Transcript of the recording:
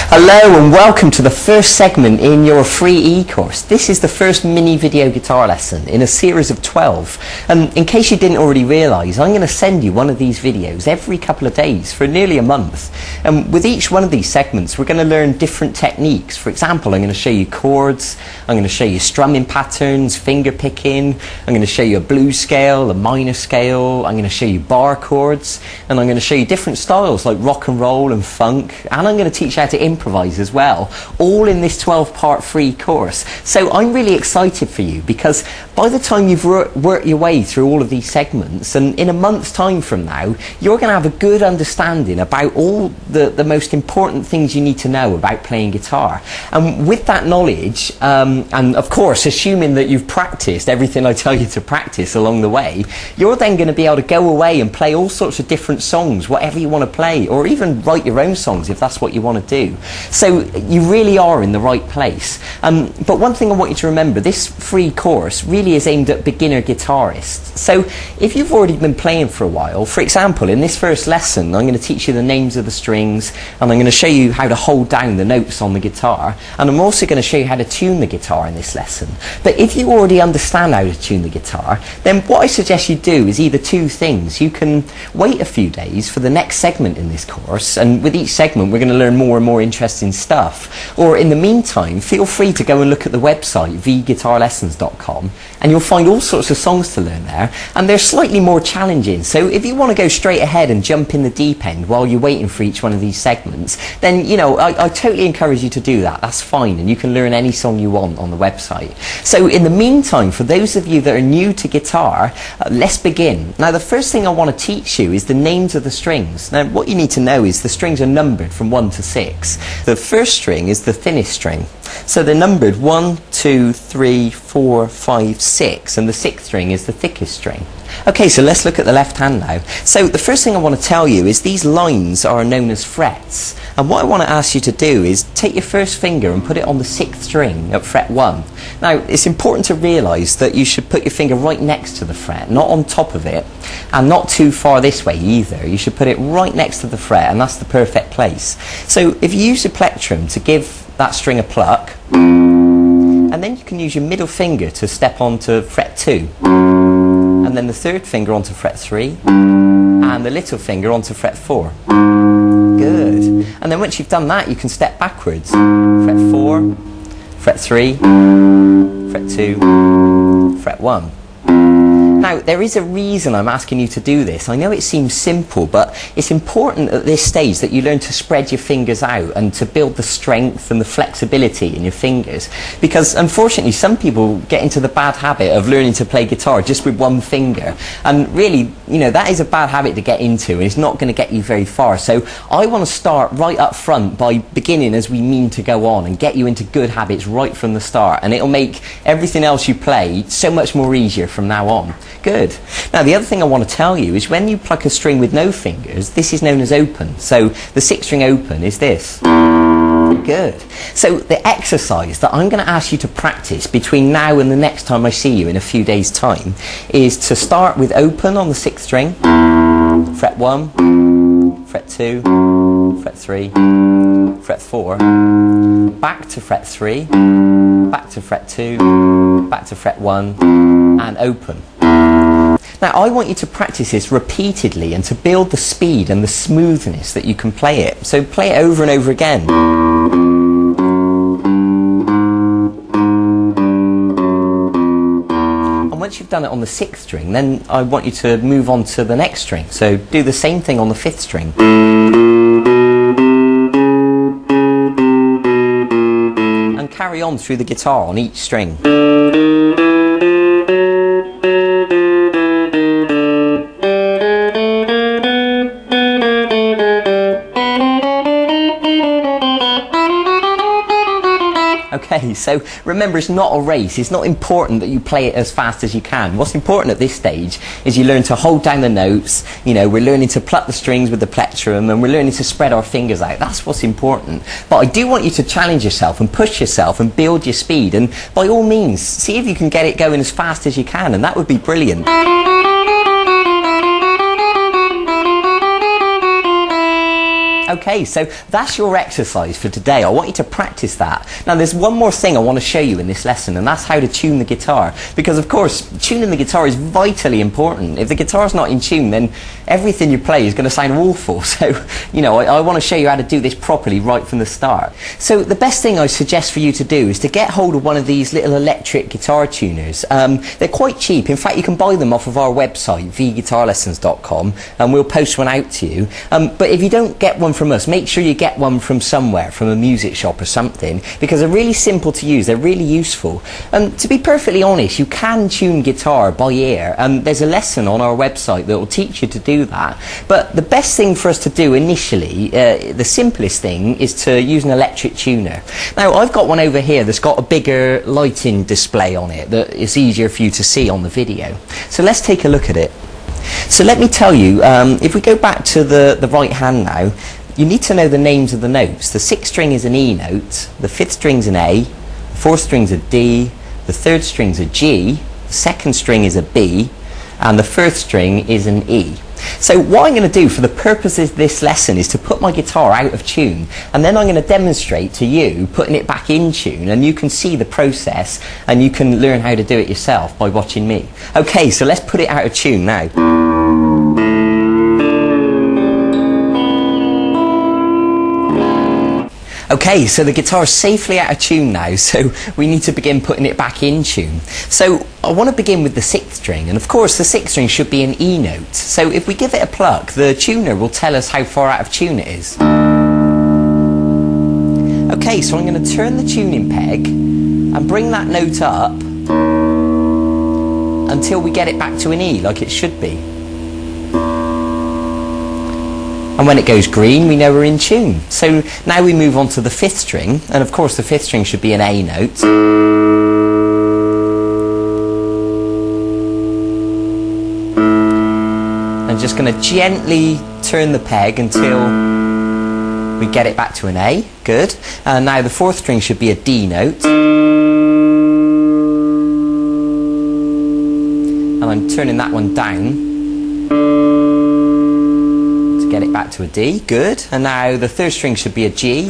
Hello and welcome to the first segment in your free e-course. This is the first mini video guitar lesson in a series of 12. In case you didn't already realise, I'm going to send you one of these videos every couple of days for nearly a month. And with each one of these segments we're going to learn different techniques. For example, I'm going to show you chords, I'm going to show you strumming patterns, finger picking, I'm going to show you a blues scale, a minor scale, I'm going to show you bar chords, and I'm going to show you different styles like rock and roll and funk, and I'm going to teach you how to improvise as well, all in this 12-part free course. So I'm really excited for you, because by the time you've worked your way through all of these segments, and in a month's time from now, you're going to have a good understanding about all the most important things you need to know about playing guitar. And with that knowledge, and of course assuming that you've practiced everything I tell you to practice along the way, you're then going to be able to go away and play all sorts of different songs, whatever you want to play, or even write your own songs if that's what you want to do. So you really are in the right place. But one thing I want you to remember, this free course really is aimed at beginner guitarists. So if you've already been playing for a while, for example, in this first lesson I'm going to teach you the names of the strings, and I'm going to show you how to hold down the notes on the guitar, and I'm also going to show you how to tune the guitar in this lesson. But if you already understand how to tune the guitar, then what I suggest you do is either two things. You can wait a few days for the next segment in this course, and with each segment we're going to learn more and more interesting stuff. Or in the meantime, feel free to go and look at the website vguitarlessons.com, and you'll find all sorts of songs to learn there, and they're slightly more challenging. So if you want to go straight ahead and jump in the deep end while you're waiting for each one of these segments, then I totally encourage you to do that. That's fine, and you can learn any song you want on the website. So in the meantime, for those of you that are new to guitar, let's begin. Now the first thing I want to teach you is the names of the strings. Now what you need to know is the strings are numbered from 1 to 6. The first string is the thinnest string. So they're numbered 1, 2, 3, 4, 5, 6, and the 6th string is the thickest string. Okay, so let's look at the left hand now. So the first thing I want to tell you is these lines are known as frets. And what I want to ask you to do is take your first finger and put it on the 6th string at fret 1. Now, it's important to realise that you should put your finger right next to the fret, not on top of it, and not too far this way either. You should put it right next to the fret, and that's the perfect place. So if you use your plectrum to give that string a pluck, and then you can use your middle finger to step onto fret 2, and then the third finger onto fret 3, and the little finger onto fret 4. Good. And then once you've done that, you can step backwards. Fret 4, fret 3, fret 2, fret 1. Now, there is a reason I'm asking you to do this. I know it seems simple, but it's important at this stage that you learn to spread your fingers out and to build the strength and the flexibility in your fingers. Because unfortunately, some people get into the bad habit of learning to play guitar just with one finger. And really, that is a bad habit to get into, and it's not going to get you very far. So I want to start right up front by beginning as we mean to go on, and get you into good habits right from the start. And it'll make everything else you play so much more easier from now on. Good. Now the other thing I want to tell you is when you pluck a string with no fingers, this is known as open. So the 6th string open is this. Good. So the exercise that I'm going to ask you to practice between now and the next time I see you in a few days' time is to start with open on the 6th string, fret 1, fret 2, fret 3, fret 4, back to fret 3, back to fret 2, back to fret 1, and open. Now I want you to practice this repeatedly and to build the speed and the smoothness that you can play it. So play it over and over again. And once you've done it on the 6th string, then I want you to move on to the next string. So do the same thing on the 5th string. And carry on through the guitar on each string. Okay, so remember, it's not a race. It's not important that you play it as fast as you can. What's important at this stage is you learn to hold down the notes. We're learning to pluck the strings with the plectrum, and we're learning to spread our fingers out. That's what's important. But I do want you to challenge yourself and push yourself and build your speed, and by all means, see if you can get it going as fast as you can, and that would be brilliant. Okay, so that's your exercise for today. I want you to practice that. Now there's one more thing I want to show you in this lesson, and that's how to tune the guitar. Because of course, tuning the guitar is vitally important. If the guitar's not in tune, then everything you play is going to sound awful. So, you know, I want to show you how to do this properly right from the start. So the best thing I suggest for you to do is to get hold of one of these little electric guitar tuners. They're quite cheap. In fact, you can buy them off of our website, vguitarlessons.com, and we'll post one out to you. But if you don't get one from us, make sure you get one from somewhere, from a music shop or something, because they're really simple to use, they're really useful. To be perfectly honest, you can tune guitar by ear, and there's a lesson on our website that will teach you to do that. But the best thing for us to do initially, the simplest thing, is to use an electric tuner. Now I've got one over here that's got a bigger lighting display on it that is easier for you to see on the video. So let's take a look at it. So let me tell you, if we go back to the right hand now, you need to know the names of the notes. The 6th string is an E note, the 5th string's an A, the 4th string's a D, the 3rd string's a G, the 2nd string is a B, and the 1st string is an E. So what I'm going to do for the purposes of this lesson is to put my guitar out of tune, and then I'm going to demonstrate to you putting it back in tune, and you can see the process and you can learn how to do it yourself by watching me. Okay, so let's put it out of tune now. Okay, so the guitar's safely out of tune now, so we need to begin putting it back in tune. So I want to begin with the 6th string, and of course the 6th string should be an E note. So if we give it a pluck, the tuner will tell us how far out of tune it is. Okay, so I'm going to turn the tuning peg and bring that note up until we get it back to an E, like it should be. And when it goes green, we know we're in tune. So now we move on to the 5th string, and of course the 5th string should be an A note. I'm just going to gently turn the peg until we get it back to an A. Good. And now the 4th string should be a D note. And I'm turning that one down. Get it back to a D, good. And now the 3rd string should be a G.